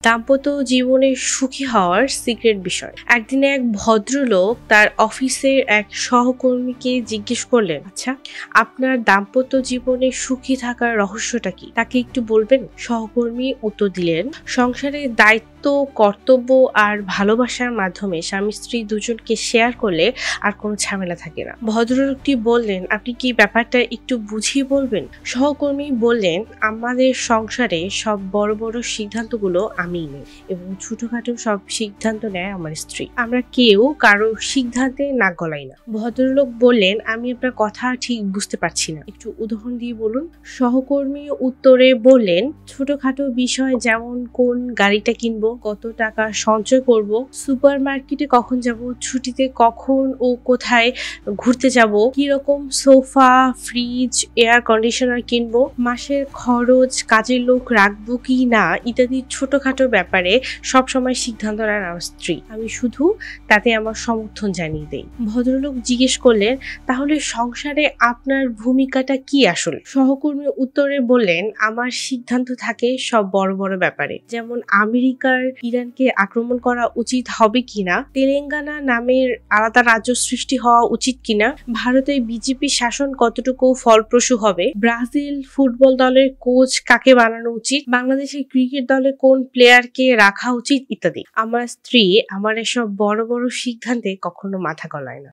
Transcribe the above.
দাম্পত্য জীবনে সুখী হওয়ার সিক্রেট বিষয়। একদিনে এক ভদ্রলোক তার অফিসের এক সহকর্মীকে জিজ্ঞেস করলেন, আচ্ছা, আপনার দাম্পত্য জীবনে সুখী থাকার রহস্যটা কি? তাকে একটু বলবেন? সহকর্মী উত্তর দিলেন, সংসারের দায়িত্ব, কর্তব্য আর ভালোবাসার মাধ্যমে স্বামী স্ত্রী দুজনকে শেয়ার করলে আর কোনো ঝামেলা থাকে না। ভদ্রলোকটি বললেন, আপনি কি ব্যাপারটা একটু বুঝিয়ে বলবেন? সহকর্মী বললেন, আমাদের সংসারে সব বড় বড় সিদ্ধান্তগুলো আমিই নেই এবং ছোটখাটো সব সিদ্ধান্ত নেয় আমার স্ত্রী। আমরা কেউ কারো সিদ্ধান্তে নাক গলাই না। ভদ্রলোক বললেন, আমি আপনার কথা ঠিক বুঝতে পারছি না, একটু উদাহরণ দিয়ে বলুন। সহকর্মী উত্তরে বললেন, ছোটখাটো বিষয় যেমন কোন গাড়িটা কিনবো, কত টাকা সঞ্চয় করব, সুপার মার্কেটে কখন যাব, ছুটিতে কখন ও কোথায় ঘুরতে যাব, কিরকম সোফা, ফ্রিজ, এয়ার কন্ডিশনার কিনবো, মাসের খরচ, কাজের লোক রাখবো কি না ইত্যাদি ছোটখাটো ব্যাপারে সবসময় সিদ্ধান্ত নেন আমার স্ত্রী। আমি শুধু তাতে আমার সমর্থন জানিয়ে দেই। ভদ্রলোক জিজ্ঞেস করলেন, তাহলে সংসারে আপনার ভূমিকাটা কি আসলে? সহকর্মী উত্তরে বললেন, আমার সিদ্ধান্ত থাকে সব বড় বড় ব্যাপারে, যেমন আমেরিকার ইরানকে আক্রমণ করা উচিত হবে কিনা, তেলেঙ্গানা নামের আলাদা রাজ্য সৃষ্টি হওয়া উচিত কিনা, ভারতে বিজেপি শাসন কতটুকু ফলপ্রসূ হবে, ব্রাজিল ফুটবল দলের কোচ কাকে বানানো উচিত, বাংলাদেশের ক্রিকেট দলে কোন প্লেয়ারকে রাখা উচিত ইত্যাদি। আমার স্ত্রী আমার এসব বড় বড় সিদ্ধান্তে কখনো মাথা গলায় না।